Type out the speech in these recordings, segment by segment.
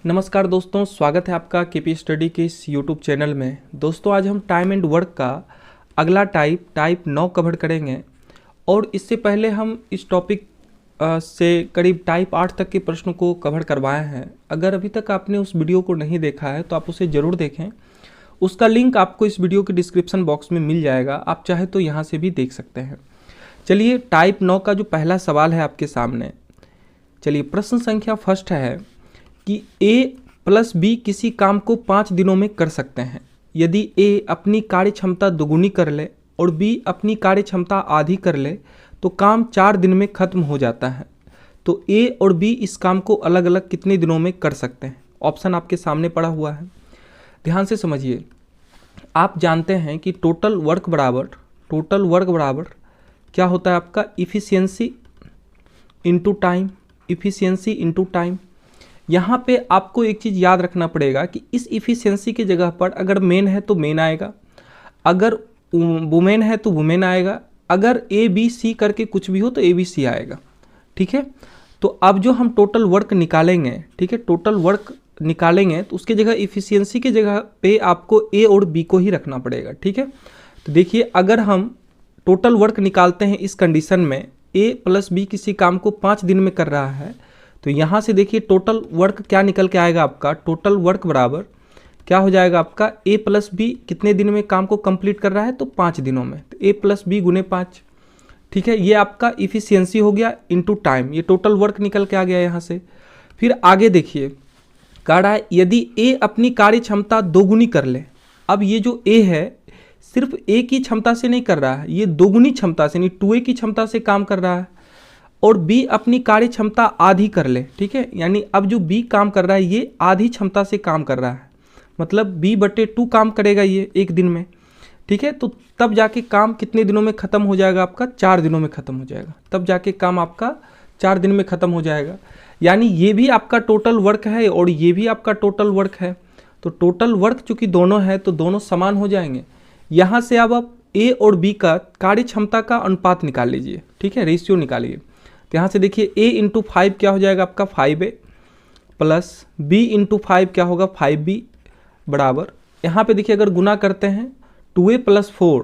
नमस्कार दोस्तों, स्वागत है आपका केपी स्टडी के इस यूट्यूब चैनल में। दोस्तों आज हम टाइम एंड वर्क का अगला टाइप 9 कवर करेंगे और इससे पहले हम इस टॉपिक से करीब टाइप 8 तक के प्रश्नों को कवर करवाए हैं। अगर अभी तक आपने उस वीडियो को नहीं देखा है तो आप उसे ज़रूर देखें। उसका लिंक आपको इस वीडियो के डिस्क्रिप्शन बॉक्स में मिल जाएगा, आप चाहे तो यहाँ से भी देख सकते हैं। चलिए टाइप 9 का जो पहला सवाल है आपके सामने, चलिए प्रश्न संख्या फर्स्ट है कि ए प्लस बी किसी काम को 5 दिनों में कर सकते हैं। यदि ए अपनी कार्य क्षमता दोगुनी कर ले और बी अपनी कार्य क्षमता आधी कर ले तो काम 4 दिन में खत्म हो जाता है। तो ए और बी इस काम को अलग अलग कितने दिनों में कर सकते हैं? ऑप्शन आपके सामने पड़ा हुआ है, ध्यान से समझिए। आप जानते हैं कि टोटल वर्क बराबर क्या होता है आपका? Efficiency into time. यहाँ पे आपको एक चीज़ याद रखना पड़ेगा कि इस इफ़िशियंसी की जगह पर अगर मेन है तो मेन आएगा, अगर वुमेन है तो वुमेन आएगा, अगर ए बी सी करके कुछ भी हो तो ए बी सी आएगा। ठीक है, तो अब जो हम टोटल वर्क निकालेंगे, ठीक है, टोटल वर्क निकालेंगे तो उसकी जगह इफ़िशियंसी की जगह पे आपको ए और बी को ही रखना पड़ेगा। ठीक है, तो देखिए अगर हम टोटल वर्क निकालते हैं इस कंडीशन में ए प्लस बी किसी काम को 5 दिन में कर रहा है, तो यहाँ से देखिए टोटल वर्क क्या निकल के आएगा आपका? टोटल वर्क बराबर क्या हो जाएगा आपका? ए प्लस बी कितने दिन में काम को कंप्लीट कर रहा है? तो 5 दिनों में। तो ए प्लस बी गुने 5। ठीक है, ये आपका इफ़िशियंसी हो गया इनटू टाइम, ये टोटल वर्क निकल के आ गया यहाँ से। फिर आगे देखिए, कह रहा है यदि ए अपनी कार्य क्षमता दोगुनी कर ले। अब ये जो ए है सिर्फ ए की क्षमता से नहीं कर रहा है, ये दोगुनी क्षमता से, यानी 2A की क्षमता से काम कर रहा है। और बी अपनी कार्य क्षमता आधी कर ले। ठीक है, यानी अब जो बी काम कर रहा है ये आधी क्षमता से काम कर रहा है, मतलब b/2 काम करेगा ये एक दिन में। ठीक है, तो तब जाके काम कितने दिनों में ख़त्म हो जाएगा आपका? 4 दिनों में ख़त्म हो जाएगा। तब जाके काम आपका 4 दिन में ख़त्म हो जाएगा। यानी ये भी आपका टोटल वर्क है और ये भी आपका टोटल वर्क है। तो टोटल वर्क चूँकि दोनों है तो दोनों समान हो जाएंगे। यहाँ से अब आप ए और बी का कार्य क्षमता का अनुपात निकाल लीजिए। ठीक है, रेशियो निकालिए। तो यहाँ से देखिए a इंटू 5 क्या हो जाएगा आपका? 5A प्लस b इंटू 5 क्या होगा? 5B बराबर, यहाँ पे देखिए अगर गुना करते हैं 2A प्लस 4,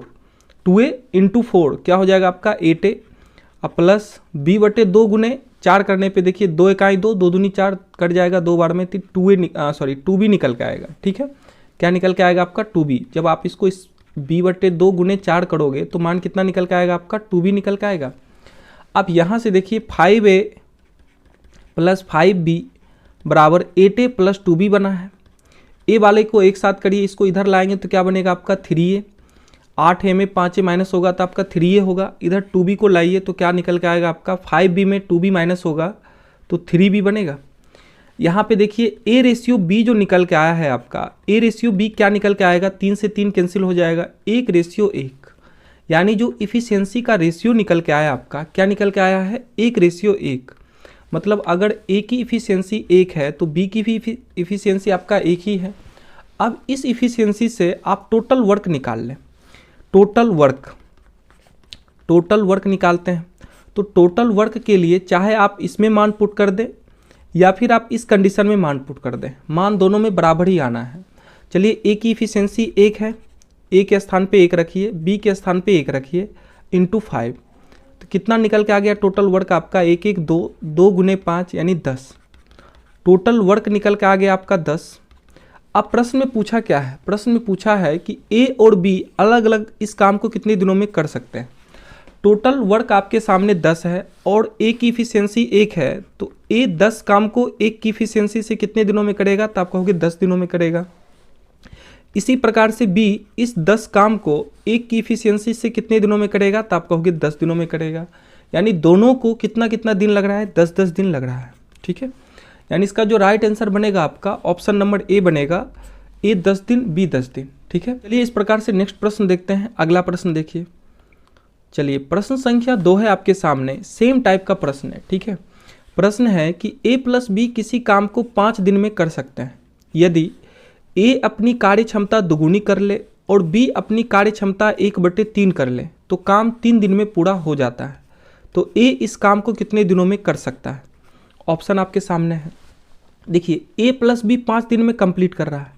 2A इंटू 4 क्या हो जाएगा आपका? 8A प्लस b/2 गुने 4 करने पे देखिए 2 इकाई 2, 2 दूनी 4 कट जाएगा 2 बार में, तो 2B निकल के आएगा। ठीक है, क्या निकल के आएगा आपका? 2B। जब आप इसको इस b/2 गुने 4 करोगे तो मान कितना निकल के आएगा आपका? 2B निकल के आएगा। अब यहाँ से देखिए 5A प्लस 5B बराबर 8A प्लस 2B बना है। ए वाले को एक साथ करिए, इसको इधर लाएंगे तो क्या बनेगा आपका? 3A। 8A में 5A माइनस होगा तो आपका 3A होगा। इधर 2B को लाइए तो क्या निकल के आएगा आपका? 5B में 2B माइनस होगा तो 3B बनेगा। यहाँ पे देखिए A रेशियो B जो निकल के आया है आपका, A रेशियो B क्या निकल के आएगा? 3 से 3 कैंसिल हो जाएगा, 1:1। यानी जो इफ़िशियंसी का रेशियो निकल के आया आपका, क्या निकल के आया है? 1:1। मतलब अगर ए की इफ़िशियंसी 1 है तो बी की भी इफ़िशियंसी आपका 1 ही है। अब इस इफ़िशियंसी से आप टोटल वर्क निकाल लें। टोटल वर्क निकालते हैं तो टोटल वर्क के लिए चाहे आप इसमें मान पुट कर दें या फिर आप इस कंडीशन में मान पुट कर दें, मान दोनों में बराबर ही आना है। चलिए ए की इफ़िशियंसी 1 है, ए के स्थान पे 1 रखिए, बी के स्थान पे 1 रखिए, इंटू 5। तो कितना निकल के आ गया टोटल वर्क आपका? 2 गुने 5 यानी 10। टोटल वर्क निकल के आ गया आपका 10। अब प्रश्न में पूछा क्या है? प्रश्न में पूछा है कि ए और बी अलग अलग इस काम को कितने दिनों में कर सकते हैं। टोटल वर्क आपके सामने 10 है और ए की इफ़िशियंसी 1 है, तो ए 10 काम को 1 की इफ़िशियंसी से कितने दिनों में करेगा? तो आप कहोगे 10 दिनों में करेगा। इसी प्रकार से B इस 10 काम को 1 की इफ़िशियंसी से कितने दिनों में करेगा? तो आप कहोगे 10 दिनों में करेगा। यानी दोनों को कितना कितना दिन लग रहा है? 10-10 दिन लग रहा है। ठीक है, यानी इसका जो राइट आंसर बनेगा आपका ऑप्शन नंबर ए बनेगा, A 10 दिन B 10 दिन। ठीक है, चलिए इस प्रकार से नेक्स्ट प्रश्न देखते हैं। अगला प्रश्न देखिए, चलिए प्रश्न संख्या 2 है आपके सामने, सेम टाइप का प्रश्न है। ठीक है, प्रश्न है कि A प्लस बी किसी काम को 5 दिन में कर सकते हैं। यदि ए अपनी कार्य क्षमता दोगुनी कर ले और बी अपनी कार्य क्षमता 1/3 कर ले तो काम 3 दिन में पूरा हो जाता है। तो ए इस काम को कितने दिनों में कर सकता है? ऑप्शन आपके सामने है। देखिए ए प्लस बी 5 दिन में कंप्लीट कर रहा है,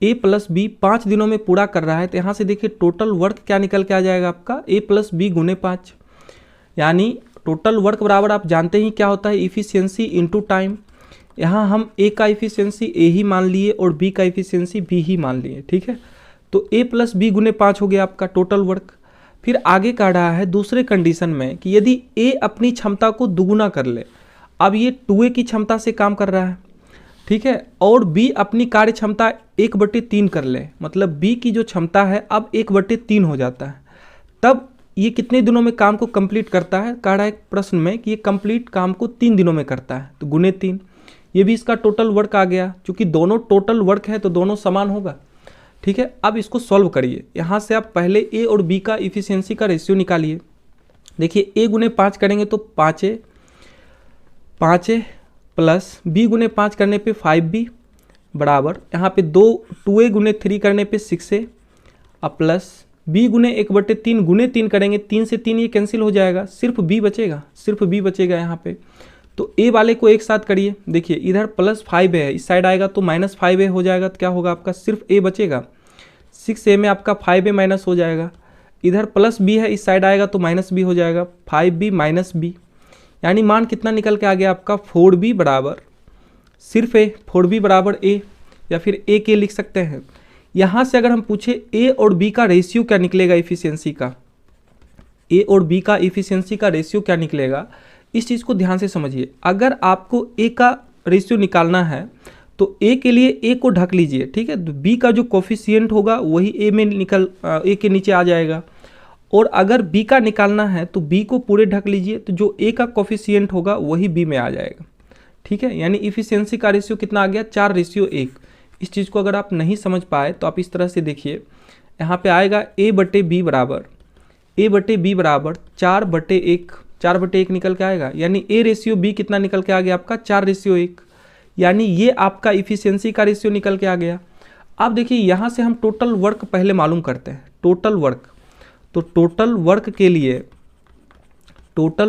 ए प्लस बी 5 दिनों में पूरा कर रहा है, तो यहाँ से देखिए टोटल वर्क क्या निकल के आ जाएगा आपका, ए प्लस बी गुने 5, यानी टोटल वर्क बराबर आप जानते ही क्या होता है, इफिशियंसी इनटू टाइम। यहाँ हम ए का इफिशियंसी ए ही मान लिए और बी का इफिशियंसी बी ही मान लिए, ठीक है। तो ए प्लस बी गुने 5 हो गया आपका टोटल वर्क। फिर आगे कह रहा है दूसरे कंडीशन में कि यदि ए अपनी क्षमता को दुगुना कर ले, अब ये 2A की क्षमता से काम कर रहा है, ठीक है, और बी अपनी कार्य क्षमता 1/3 कर ले, मतलब बी की जो क्षमता है अब 1/3 हो जाता है, तब ये कितने दिनों में काम को कंप्लीट करता है, कह रहा है प्रश्न में कि ये कंप्लीट काम को 3 दिनों में करता है, तो गुने 3, ये भी इसका टोटल वर्क आ गया। चूंकि दोनों टोटल वर्क है तो दोनों समान होगा, ठीक है। अब इसको सॉल्व करिए, यहाँ से आप पहले ए और बी का इफिशियंसी का रेशियो निकालिए। देखिए ए गुने 5 करेंगे तो 5A प्लस बी गुने 5 करने पे 5B बराबर यहाँ पे 2A गुने 3 करने पे 6A अब प्लस बी गुने 1/3 गुने 3 करेंगे, 3 से 3 ये कैंसिल हो जाएगा, सिर्फ बी बचेगा, सिर्फ बी बचेगा यहाँ पे। तो ए वाले को एक साथ करिए, देखिए इधर प्लस 5A है, इस साइड आएगा तो माइनस 5A हो जाएगा, तो क्या होगा आपका सिर्फ ए बचेगा, 6A में आपका 5A माइनस हो जाएगा, इधर प्लस बी है, इस साइड आएगा तो माइनस बी हो जाएगा, 5B माइनस बी, यानी मान कितना निकल के आ गया आपका 4B बराबर सिर्फ ए, 4B बराबर ए, या फिर ए के लिख सकते हैं। यहाँ से अगर हम पूछे ए और बी का रेशियो क्या निकलेगा इफिशियंसी का, ए और बी का इफिशियंसी का रेशियो क्या निकलेगा, इस चीज़ को ध्यान से समझिए। अगर आपको ए का रेशियो निकालना है तो ए के लिए ए को ढक लीजिए, ठीक है, तो बी का जो कोफिशिएंट होगा वही ए में ए के नीचे आ जाएगा, और अगर बी का निकालना है तो बी को पूरे ढक लीजिए, तो जो ए का कोफिशिएंट होगा वही बी में आ जाएगा, ठीक है। यानी इफिशियंसी का रेशियो कितना आ गया, 4:1। इस चीज़ को अगर आप नहीं समझ पाए तो आप इस तरह से देखिए, यहाँ पे आएगा A/B बराबर 4/1, 4/1 निकल के आएगा, यानी A रेशियो B कितना निकल के आ गया आपका 4:1, यानी ये आपका इफिशियंसी का रेशियो निकल के आ गया। अब देखिए यहाँ से हम टोटल वर्क पहले मालूम करते हैं, टोटल वर्क। तो टोटल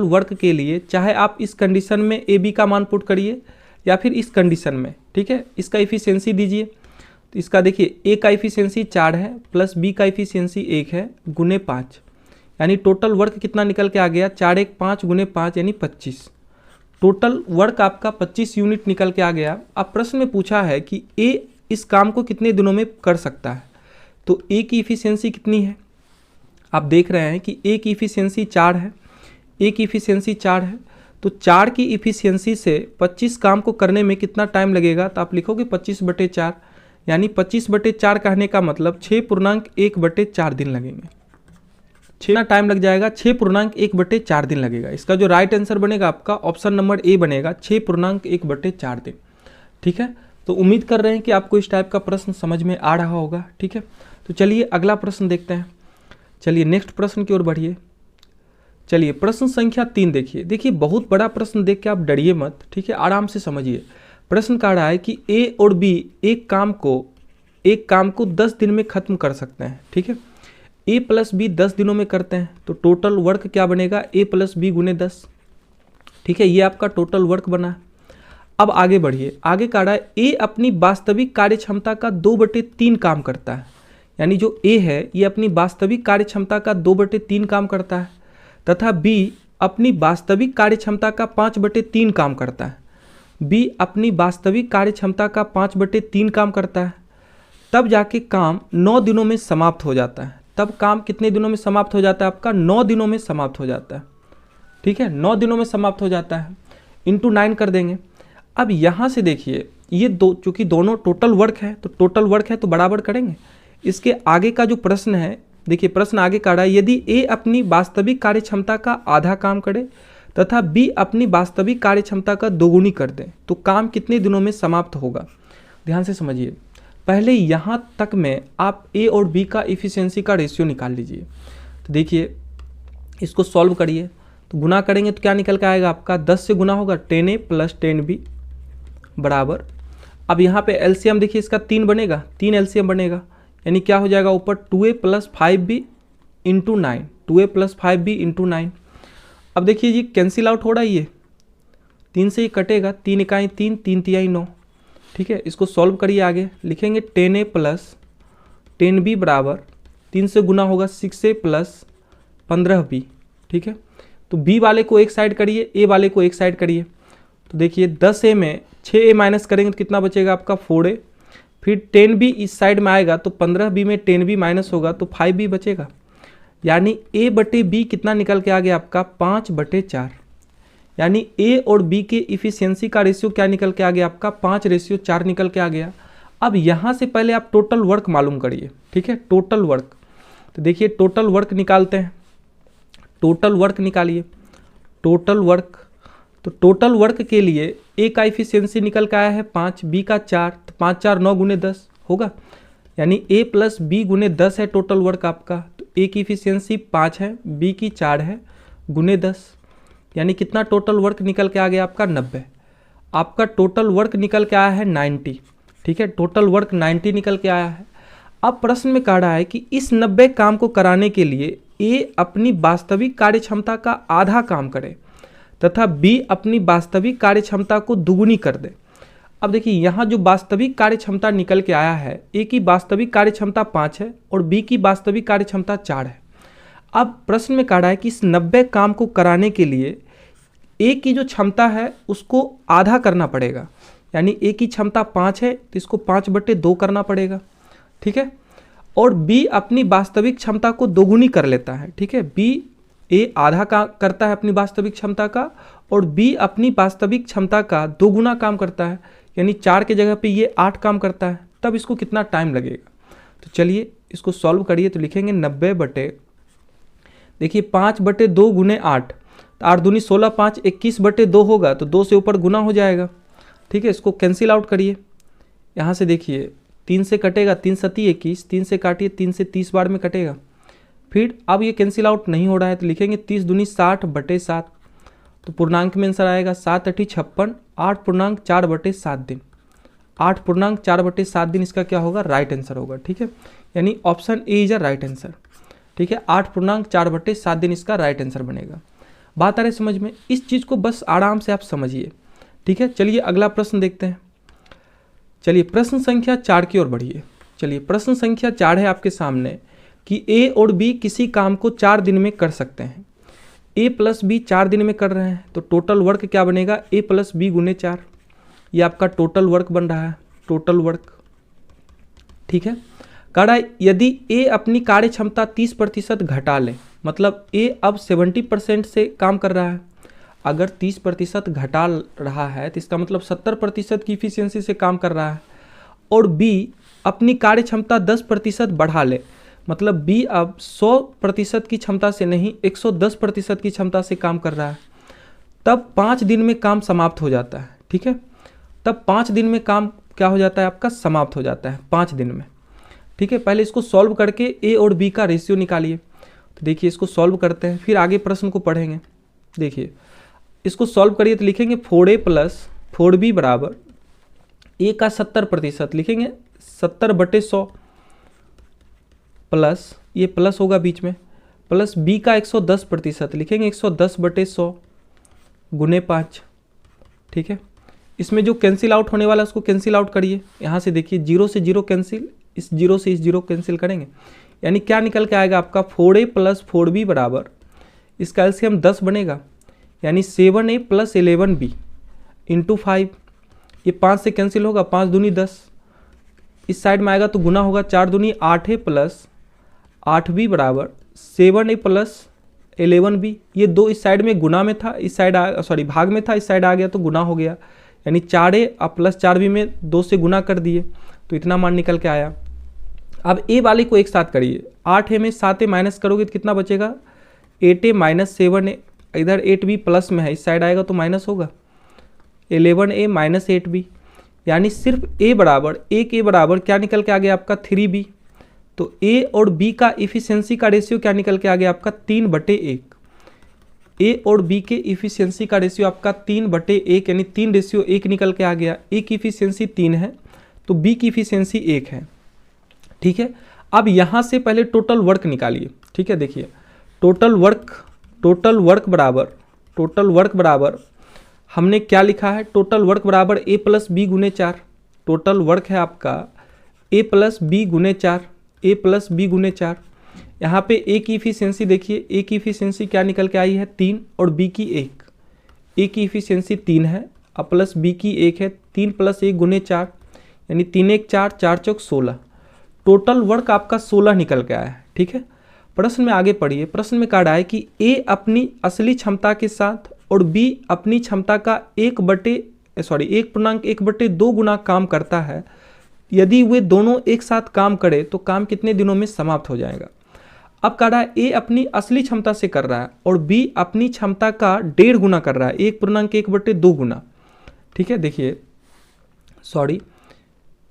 वर्क के लिए चाहे आप इस कंडीशन में AB का मान पुट करिए या फिर इस कंडीशन में, ठीक है, इसका इफिशियंसी दीजिए। तो इसका देखिए A का इफिशियंसी 4 है प्लस B का इफिशियंसी 1 है गुने 5, यानी टोटल वर्क कितना निकल के आ गया 4 5 गुने 5 यानी 25। टोटल वर्क आपका 25 यूनिट निकल के आ गया। अब प्रश्न में पूछा है कि A इस काम को कितने दिनों में कर सकता है, तो A की इफिशियंसी कितनी है, आप देख रहे हैं कि A की इफिशियंसी 4 है, A की इफिशियंसी 4 है, तो 4 की इफिशियंसी से 25 काम को करने में कितना टाइम लगेगा, तो आप लिखोगे 25/4, यानी 25/4 कहने का मतलब 6.1/4 दिन लगेंगे, 6 टाइम लग जाएगा, 6.1/4 दिन लगेगा। इसका जो राइट आंसर बनेगा आपका ऑप्शन नंबर ए बनेगा, 6.1/4 दिन, ठीक है। तो उम्मीद कर रहे हैं कि आपको इस टाइप का प्रश्न समझ में आ रहा होगा, ठीक है। तो चलिए अगला प्रश्न देखते हैं, चलिए नेक्स्ट प्रश्न की ओर बढ़िए। चलिए प्रश्न संख्या 3 देखिए बहुत बड़ा प्रश्न देख के आप डरिए मत, ठीक है, आराम से समझिए। प्रश्न कह रहा है कि A और B एक काम को 10 दिन में खत्म कर सकते हैं, ठीक है। A प्लस B 10 दिनों में करते हैं, तो टोटल वर्क क्या बनेगा A प्लस B गुने 10, ठीक है, ये आपका टोटल वर्क बना। अब आगे बढ़िए, आगे कह रहा है A अपनी वास्तविक कार्य क्षमता का 2/3 काम करता है, यानी जो A है ये अपनी वास्तविक कार्य क्षमता का 2/3 काम करता है, तथा B अपनी वास्तविक कार्य क्षमता का 5/3 काम करता है। B अपनी वास्तविक कार्य क्षमता का 5/3 काम करता है, तब जाके काम 9 दिनों में समाप्त हो जाता है। तब काम कितने दिनों में समाप्त हो जाता है आपका, 9 दिनों में समाप्त हो जाता है, ठीक है, 9 दिनों में समाप्त हो जाता है, इंटू 9 कर देंगे। अब यहाँ से देखिए ये चूंकि दोनों टोटल वर्क है, तो टोटल वर्क है तो बराबर करेंगे। इसके आगे का जो प्रश्न है, देखिए प्रश्न आगे कह रहा है यदि A अपनी वास्तविक कार्य क्षमता का आधा काम करे तथा B अपनी वास्तविक कार्य क्षमता का दोगुनी कर दे, तो काम कितने दिनों में समाप्त होगा। ध्यान से समझिए, पहले यहाँ तक में आप A और B का इफिशियंसी का रेशियो निकाल लीजिए। तो देखिए इसको सॉल्व करिए, तो गुना करेंगे तो क्या निकल के आएगा आपका 10 से गुना होगा 10A प्लस 10B बराबर। अब यहाँ पे एलसीएम देखिए इसका 3 बनेगा, 3 एलसीएम बनेगा, यानी क्या हो जाएगा ऊपर 2A plus 5B into 9, 2A plus 5B into 9। अब देखिए ये कैंसिल आउट हो रहा है, ये 3 से ही कटेगा, 3 इकाई 3, 3 तिहाई 9, ठीक है, इसको सॉल्व करिए। आगे लिखेंगे 10a प्लस 10b बराबर 3 से गुना होगा 6a प्लस 15b। ठीक है, तो b वाले को एक साइड करिए, a वाले को एक साइड करिए। तो देखिए 10a में 6a माइनस करेंगे तो कितना बचेगा आपका 4a। फिर 10b इस साइड में आएगा तो 15b में 10b माइनस होगा तो 5b बचेगा। यानी a बटे b कितना निकल के आ गया आपका 5/4। यानी a और b के इफिशियंसी का रेशियो क्या निकल के आ गया आपका 5/4 निकल के आ गया। अब यहाँ से पहले आप टोटल वर्क मालूम करिए। ठीक है, टोटल वर्क। तो देखिए टोटल वर्क निकालते हैं, टोटल वर्क निकालिए। टोटल वर्क, तो टोटल वर्क के लिए ए का इफिशियंसी निकल के आया है 5, बी का 4, तो 5 4 9 गुने 10 होगा। यानी ए प्लस बी गुने 10 है टोटल वर्क आपका। तो ए की इफिशियंसी 5 है, बी की 4 है, गुने 10। यानी कितना टोटल वर्क निकल के आ गया आपका 90। आपका टोटल वर्क निकल के आया है 90। ठीक है, टोटल वर्क 90 निकल के आया है। अब प्रश्न में कह रहा है कि इस 90 काम को कराने के लिए ए अपनी वास्तविक कार्य क्षमता का आधा काम करे तथा बी अपनी वास्तविक कार्य क्षमता को दुगुनी कर दे। अब देखिए यहाँ जो वास्तविक कार्य क्षमता निकल के आया है, ए की वास्तविक कार्य क्षमता 5 है और बी की वास्तविक कार्य क्षमता 4 है। अब प्रश्न में कह रहा है कि इस 90 काम को कराने के लिए ए की जो क्षमता है उसको आधा करना पड़ेगा। यानी ए की क्षमता 5 है तो इसको 5/2 करना पड़ेगा। ठीक है, और बी अपनी वास्तविक क्षमता को दोगुनी कर लेता है। ठीक है, बी ए आधा का करता है अपनी वास्तविक क्षमता का और बी अपनी वास्तविक क्षमता का 2 गुना काम करता है। यानी 4 के जगह पे ये 8 काम करता है। तब इसको कितना टाइम लगेगा? तो चलिए इसको सॉल्व करिए। तो लिखेंगे 90 बटे, देखिए 5/2 गुने 8, तो 8 दूनी 16, 5 21/2 होगा तो 2 से ऊपर गुना हो जाएगा। ठीक है, इसको कैंसिल आउट करिए। यहाँ से देखिए 3 से कटेगा, 3 सती 21, 3 से काटिए, 3 से 30 बार में कटेगा। फिर अब ये कैंसिल आउट नहीं हो रहा है तो लिखेंगे 30 दूनी 60/7। तो पूर्णांक में आंसर आएगा 7 8 56, 8.4/7 दिन। 8.4/7 दिन इसका क्या होगा? राइट आंसर होगा। ठीक है, यानी option A is a right answer. ठीक है, 8.4/7 दिन इसका राइट आंसर बनेगा। बात आ रही समझ में? इस चीज़ को बस आराम से आप समझिए। ठीक है, चलिए अगला प्रश्न देखते हैं। चलिए प्रश्न संख्या 4 की ओर बढ़िए। चलिए प्रश्न संख्या 4 है आपके सामने कि ए और बी किसी काम को 4 दिन में कर सकते हैं। ए प्लस बी 4 दिन में कर रहे हैं तो टोटल वर्क क्या बनेगा? ए प्लस बी गुने 4। ये आपका टोटल वर्क बन रहा है, टोटल वर्क। ठीक है, कह रहा है यदि ए अपनी कार्य क्षमता 30% घटा ले, मतलब ए अब 70% से काम कर रहा है। अगर 30% घटा रहा है तो इसका मतलब 70% की इफिशियंसी से काम कर रहा है। और बी अपनी कार्य क्षमता 10% बढ़ा ले, मतलब बी अब 100% की क्षमता से नहीं 110% की क्षमता से काम कर रहा है, तब 5 दिन में काम समाप्त हो जाता है। ठीक है, तब 5 दिन में काम क्या हो जाता है आपका? समाप्त हो जाता है 5 दिन में। ठीक है, पहले इसको सॉल्व करके ए और बी का रेशियो निकालिए। तो देखिए इसको सॉल्व करते हैं, फिर आगे प्रश्न को पढ़ेंगे। देखिए इसको सॉल्व करिए तो लिखेंगे 4a प्लस 4b बराबर ए का 70% लिखेंगे 70/100 प्लस, ये प्लस होगा बीच में, प्लस बी का 110% लिखेंगे 110/100 गुने 5। ठीक है, इसमें जो कैंसिल आउट होने वाला है उसको कैंसिल आउट करिए। यहाँ से देखिए 0 से 0 कैंसिल, इस 0 से इस 0 कैंसिल करेंगे। यानी क्या निकल के आएगा आपका 4a प्लस 4b बराबर, इसका एलसीएम 10 बनेगा। यानी 7a प्लस 11b इंटू 5। ये 5 से कैंसिल होगा, 5 दूनी 10, इस साइड में आएगा तो गुना होगा, 4 दूनी 8a प्लस 8b बराबर 7a प्लस 11b। ये 2 इस साइड में गुना में था, इस साइड भाग में था, इस साइड आ गया तो गुना हो गया। यानी 4a अब प्लस 4b में 2 से गुना कर दिए तो इतना मान निकल के आया। अब ए वाले को एक साथ करिए, 8a में 7a माइनस करोगे तो कितना बचेगा? 8a माइनस 7a, इधर 8b प्लस में है, इस साइड आएगा तो माइनस होगा, 11a माइनस 8b। यानी सिर्फ ए बराबर, एक ए बराबर क्या निकल के आ गया आपका? 3b। तो ए और बी का इफिशियंसी का रेशियो क्या निकल के आ गया आपका? 3/1। ए और बी के इफिशियंसी का रेशियो आपका 3/1, यानी 3:1 निकल के आ गया। ए की इफिशियंसी 3 है तो बी की इफिशियंसी 1 है। ठीक है, अब यहाँ से पहले टोटल वर्क निकालिए। ठीक है, देखिए टोटल वर्क बराबर हमने क्या लिखा है? टोटल वर्क बराबर ए प्लस बी गुने 4। टोटल वर्क है आपका a प्लस बी गुने 4, a प्लस बी गुने 4। यहाँ पे a की इफिशियंसी देखिए, a की इफिशियंसी क्या निकल के आई है 3 और b की 1। a की इफिशियंसी 3 है और प्लस b की 1 है, 3 प्लस 1 गुने 4 यानी 3 1 4, 4 चौक 16। टोटल वर्क आपका 16 निकल के आया है। ठीक है, प्रश्न में आगे पढ़िए। प्रश्न में कहा है कि a अपनी असली क्षमता के साथ और b अपनी क्षमता का 1/1/2 गुना काम करता है। यदि वे दोनों एक साथ काम करें तो काम कितने दिनों में समाप्त हो जाएगा। अब कह रहा है a अपनी असली क्षमता से कर रहा है और b अपनी क्षमता का 1.5 गुना कर रहा है, 1/1/2 गुना। ठीक है, देखिए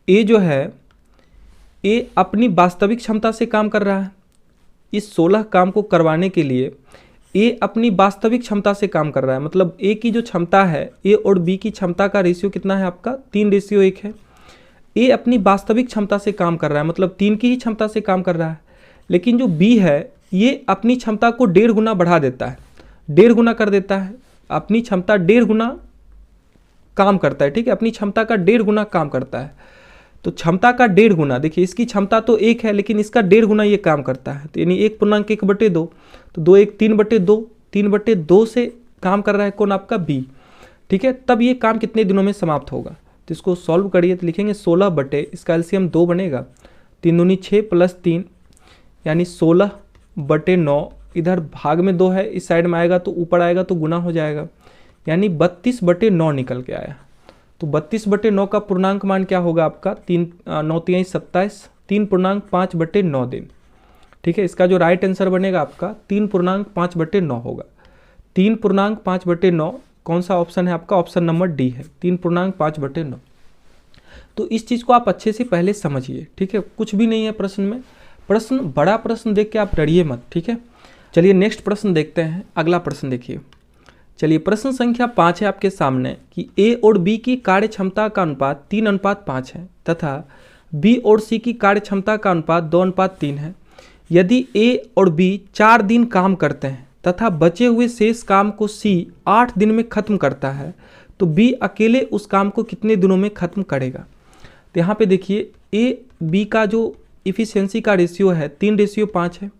a जो है a अपनी वास्तविक क्षमता से काम कर रहा है। इस 16 काम को करवाने के लिए a अपनी वास्तविक क्षमता से काम कर रहा है, मतलब a की जो क्षमता है, a और b की क्षमता का रेशियो कितना है आपका 3:1 है। a अपनी वास्तविक क्षमता से काम कर रहा है, मतलब 3 की ही क्षमता से काम कर रहा है। लेकिन जो b है ये अपनी क्षमता को 1.5 गुना बढ़ा देता है, 1.5 गुना कर देता है, अपनी क्षमता 1.5 गुना काम करता है। ठीक है, अपनी क्षमता का 1.5 गुना काम करता है। तो क्षमता का 1.5 गुना, देखिए इसकी क्षमता तो 1 है लेकिन इसका 1.5 गुना ये काम करता है, तो यानी 1/1/2, तो 2 1 3/2, 3/2 से काम कर रहा है कौन आपका b। ठीक है, तब ये काम कितने दिनों में समाप्त होगा। तो इसको सॉल्व करिए तो लिखेंगे 16 बटे, इसका एलसीएम 2 बनेगा, 3 दूनी 6 प्लस 3 यानी 16/9। इधर भाग में 2 है, इस साइड में आएगा तो ऊपर आएगा तो गुना हो जाएगा, यानी 32/9 निकल के आया। तो 32/9 का पूर्णांक मान क्या होगा आपका 3 9 3 27, 3.5/9 दिन। ठीक है, इसका जो राइट आंसर बनेगा आपका 3.5/9 होगा। 3.5/9 कौन सा ऑप्शन है आपका, ऑप्शन नंबर डी है, 3.5/9। तो इस चीज़ को आप अच्छे से पहले समझिए। ठीक है, कुछ भी नहीं है प्रश्न में, प्रश्न बड़ा प्रश्न देख के आप डरिए मत। ठीक है, चलिए नेक्स्ट प्रश्न देखते हैं। अगला प्रश्न देखिए, चलिए प्रश्न संख्या 5 है आपके सामने कि a और b की कार्य क्षमता का अनुपात 3:5 है तथा b और c की कार्य क्षमता का अनुपात 2:3 है। यदि a और b 4 दिन काम करते हैं तथा बचे हुए शेष काम को c 8 दिन में खत्म करता है तो b अकेले उस काम को कितने दिनों में खत्म करेगा। तो यहाँ पे देखिए a b का जो इफिशियंसी का रेशियो है 3:5 है,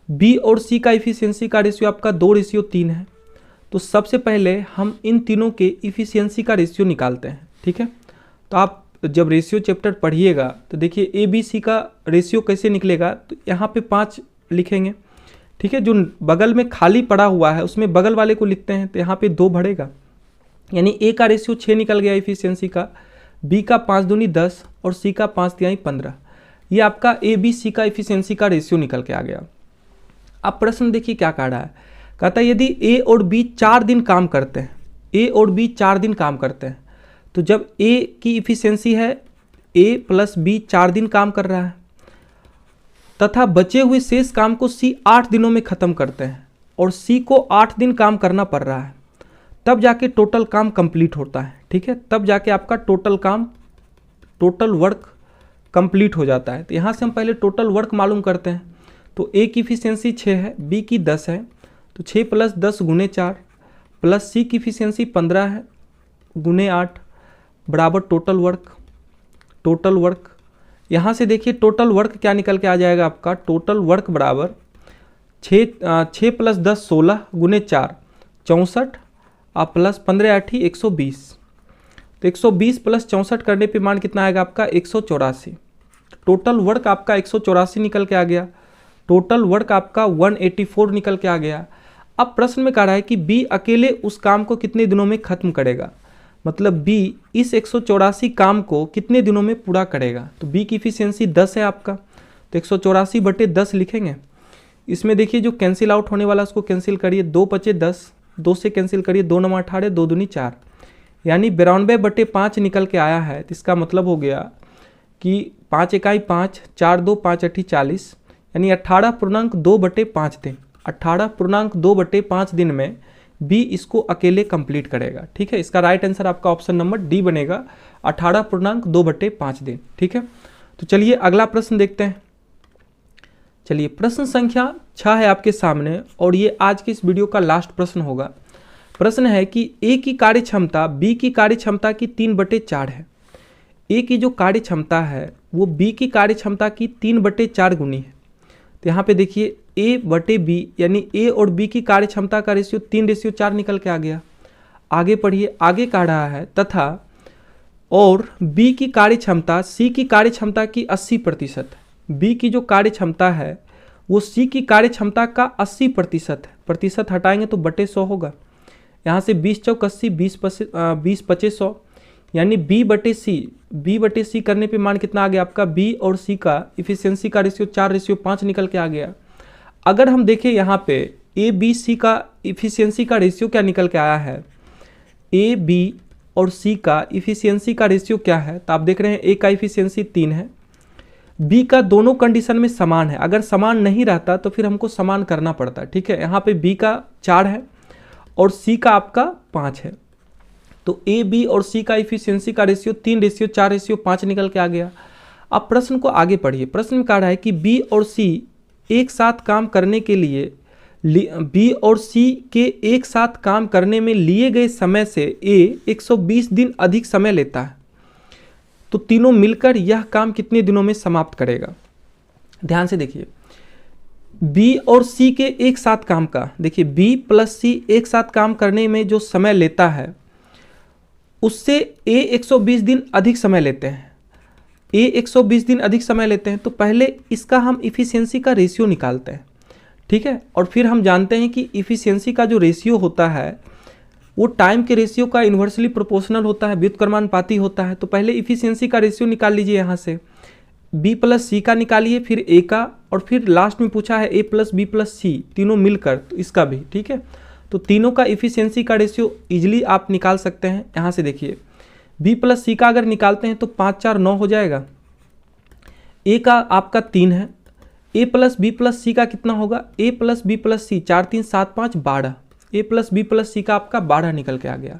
b और c का इफिशियंसी का रेशियो आपका 2:3 है। तो सबसे पहले हम इन तीनों के इफिशियंसी का रेशियो निकालते हैं। ठीक है, तो आप जब रेशियो चैप्टर पढ़िएगा तो देखिए ए बी सी का रेशियो कैसे निकलेगा, तो यहाँ पे 5 लिखेंगे। ठीक है, जो बगल में खाली पड़ा हुआ है उसमें बगल वाले को लिखते हैं, तो यहाँ पे 2 बढ़ेगा, यानी ए का रेशियो 6 निकल गया इफिशियंसी का, बी का 5 दूनी 10 और सी का 5 तिहाई 15। ये आपका ए बी सी का इफिशियंसी का रेशियो निकल के आ गया। अब प्रश्न देखिए क्या कह रहा है, कहता है यदि ए और बी 4 दिन काम करते हैं, ए और बी 4 दिन काम करते हैं, तो जब ए की इफिशियंसी है ए प्लस बी 4 दिन काम कर रहा है तथा बचे हुए शेष काम को सी 8 दिनों में ख़त्म करते हैं और सी को 8 दिन काम करना पड़ रहा है, तब जाके टोटल काम कंप्लीट होता है। ठीक है, तब जाके आपका टोटल वर्क कंप्लीट हो जाता है। तो यहाँ से हम पहले टोटल वर्क मालूम करते हैं। तो ए की इफिशियंसी 6 है, बी की 10 है, तो 6 + 10 × 4 प्लस सी की इफिशियंसी 15 है × 8 बराबर टोटल वर्क। यहाँ से देखिए टोटल वर्क क्या निकल के आ जाएगा आपका, टोटल वर्क बराबर 6 + 10 16 × 4 64 और प्लस 15 × 8 120। तो 120 + 64 करने पे मान कितना आएगा आपका 184। टोटल वर्क आपका 184 निकल के आ गया, टोटल वर्क आपका 184 निकल के आ गया। अब प्रश्न में कह रहा है कि बी अकेले उस काम को कितने दिनों में खत्म करेगा, मतलब बी इस 184 काम को कितने दिनों में पूरा करेगा। तो बी की इफिशियंसी 10 है आपका, तो 184/10 लिखेंगे। इसमें देखिए जो कैंसिल आउट होने वाला उसको कैंसिल करिए, 2 × 5 = 10, 2 से कैंसिल करिए, 2 × 9 = 18, 2 दूनी 4, यानी 92/5 निकल के आया है। तो इसका मतलब हो गया कि 5 × 5, 4 2 5 8 40, यानी 18.2/5 दिन, 18.2/5 दिन में बी इसको अकेले कंप्लीट करेगा। ठीक है, इसका राइट आंसर आपका ऑप्शन नंबर डी बनेगा, 18.2/5 दिन। ठीक है, तो चलिए अगला प्रश्न देखते हैं। चलिए प्रश्न संख्या 6 है आपके सामने और ये आज के इस वीडियो का लास्ट प्रश्न होगा। प्रश्न है कि ए की कार्य क्षमता बी की कार्य क्षमता की 3/4 है। ए की जो कार्य क्षमता है वो बी की कार्य क्षमता की 3/4 गुनी है। तो यहाँ पे देखिए A/B यानी ए और बी की कार्य क्षमता का रेशियो 3:4 निकल के आ गया। आगे पढ़िए, आगे कह रहा है तथा और बी की कार्य क्षमता सी की कार्य क्षमता की 80%। बी की जो कार्य क्षमता है वो सी की कार्य क्षमता का 80% है। प्रतिशत हटाएंगे तो बटे 100 होगा। यहाँ से 20 चौक 80, 20 पचे 100 यानी B/C करने पे मान कितना आ गया आपका, बी और सी का इफिशियंसी का रेशियो 4:5 निकल के आ गया। अगर हम देखें यहाँ पे A/B/C का इफिशियंसी का रेशियो क्या निकल के आया है, A/B और C का इफिशियंसी का रेशियो क्या है, तो आप देख रहे हैं A का इफिशियंसी 3 है, B का दोनों कंडीशन में समान है। अगर समान नहीं रहता तो फिर हमको समान करना पड़ता है, ठीक है। यहाँ पे B का 4 है और C का आपका 5 है, तो A/B और C का इफिशियंसी का रेशियो 3:4:5 निकल के आ गया। अब प्रश्न को आगे पढ़िए। प्रश्न में कह रहा है कि B और C एक साथ काम करने के लिए B और C के एक साथ काम करने में लिए गए समय से A 120 दिन अधिक समय लेता है, तो तीनों मिलकर यह काम कितने दिनों में समाप्त करेगा। ध्यान से देखिए, B और C के एक साथ काम का, देखिए B + C एक साथ काम करने में जो समय लेता है उससे A 120 दिन अधिक समय लेते हैं। A 120 दिन अधिक समय लेते हैं तो पहले इसका हम इफिशियंसी का रेशियो निकालते हैं, ठीक है। और फिर हम जानते हैं कि इफिशियंसी का जो रेशियो होता है वो टाइम के रेशियो का इन्वर्सली प्रोपोर्शनल होता है, व्युत्क्रमानुपाती होता है। तो पहले इफिशियंसी का रेशियो निकाल लीजिए, यहाँ से B + C का निकालिए, फिर A का, और फिर लास्ट में पूछा है A + B + C तीनों मिलकर, तो इसका भी, ठीक है। तो तीनों का इफिशियंसी का रेशियो इजिली आप निकाल सकते हैं। यहाँ से देखिए B + C का अगर निकालते हैं तो 5 4 9 हो जाएगा। A का आपका 3 है, A + B + C का कितना होगा, A + B + C 4 3 7 5 12, A + B + C का आपका 12 निकल के आ गया।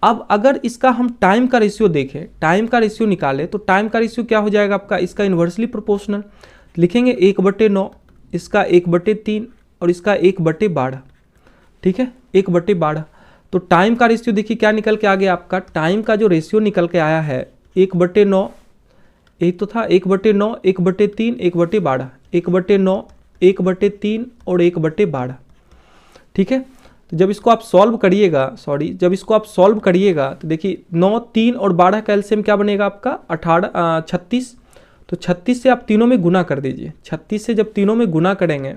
अब अगर इसका हम टाइम का रेशियो देखें, टाइम का रेशियो निकालें, तो टाइम का रेशियो क्या हो जाएगा आपका, इसका इन्वर्सली प्रोपोर्शनल लिखेंगे 1/9, इसका 1/3 और इसका 1/12, ठीक है, 1/12। तो टाइम का रेशियो देखिए क्या निकल के आ गया आपका, टाइम का जो रेशियो निकल के आया है 1/9, यही तो था 1/9, 1/3, 1/12, 1/9, 1/3 और 1/12, ठीक है। तो जब इसको आप सॉल्व करिएगा, जब इसको आप सॉल्व करिएगा तो देखिए 9, 3 और 12 का एलसीएम क्या बनेगा आपका 36। तो 36 से आप तीनों में गुना कर दीजिए। 36 से जब तीनों में गुना करेंगे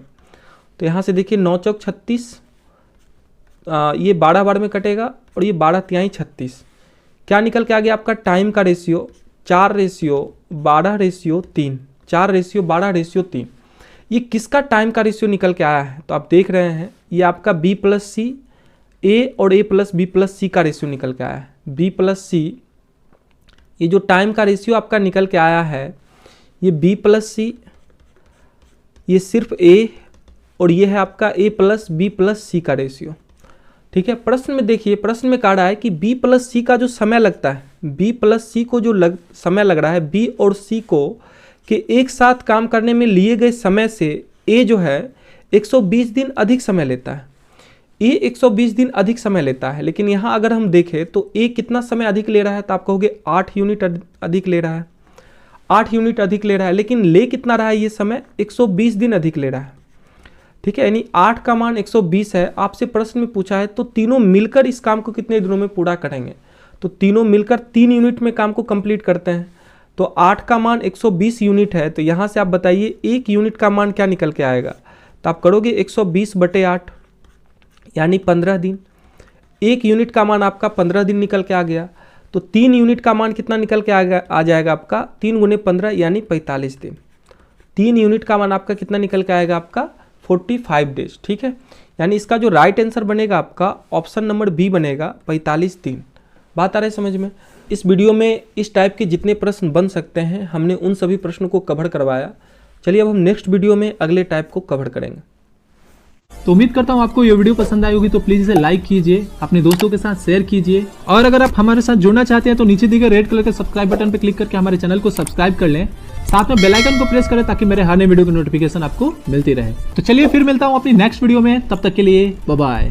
तो यहाँ से देखिए 9 चौक 36, ये 12 बार में कटेगा और ये 12 तिहाई 36। क्या निकल के आ गया आपका टाइम का रेशियो 4:12:3, 4:12:3। ये किसका टाइम का रेशियो निकल के आया है, तो आप देख रहे हैं ये आपका B + C, A और A + B + C का रेशियो निकल के आया है। B + C, ये जो टाइम का रेशियो आपका निकल के आया है ये B + C, ये सिर्फ A और ये है आपका A + B + C का रेशियो, ठीक है। प्रश्न में देखिए, प्रश्न में कहा रहा है कि B + C का जो समय लगता है, B + C को जो समय लग रहा है B और C को कि एक साथ काम करने में लिए गए समय से A जो है 120 दिन अधिक समय लेता है। A 120 दिन अधिक समय लेता है, लेकिन यहाँ अगर हम देखें तो A कितना समय अधिक ले रहा है, तो आप कहोगे 8 यूनिट अधिक ले रहा है, 8 यूनिट अधिक ले रहा है, लेकिन ले कितना रहा है ये समय 120 दिन अधिक ले रहा है, ठीक है। यानी 8 का मान 120 है। आपसे प्रश्न में पूछा है तो तीनों मिलकर इस काम को कितने दिनों में पूरा करेंगे, तो तीनों मिलकर 3 यूनिट में काम को कंप्लीट करते हैं। तो 8 का मान 120 यूनिट है, तो यहाँ से आप बताइए 1 यूनिट का मान क्या निकल के आएगा, तो आप करोगे 120/8 यानी 15 दिन। 1 यूनिट का मान आपका 15 दिन निकल के आ गया। तो 3 यूनिट का मान कितना निकल के आ जाएगा आपका 3 × 15 यानी 45 दिन। 3 यूनिट का मान आपका कितना निकल के आएगा आपका 45 डेज, ठीक है। यानी इसका जो राइट आंसर बनेगा आपका ऑप्शन नंबर बी बनेगा 45 दिन। बात आ रही है समझ में। इस वीडियो में इस टाइप के जितने प्रश्न बन सकते हैं हमने उन सभी प्रश्नों को कवर करवाया। चलिए अब हम नेक्स्ट वीडियो में अगले टाइप को कवर करेंगे। तो उम्मीद करता हूँ आपको ये वीडियो पसंद आई होगी, तो प्लीज इसे लाइक कीजिए, अपने दोस्तों के साथ शेयर कीजिए, और अगर आप हमारे साथ जुड़ना चाहते हैं तो नीचे दिए गए रेड कलर के सब्सक्राइब बटन पर क्लिक करके हमारे चैनल को सब्सक्राइब कर लें, साथ में बेल आइकन को प्रेस करें ताकि मेरे हर नए वीडियो की नोटिफिकेशन आपको मिलती रहे। तो चलिए फिर मिलता हूँ अपनी नेक्स्ट वीडियो में, तब तक के लिए बाय बाय।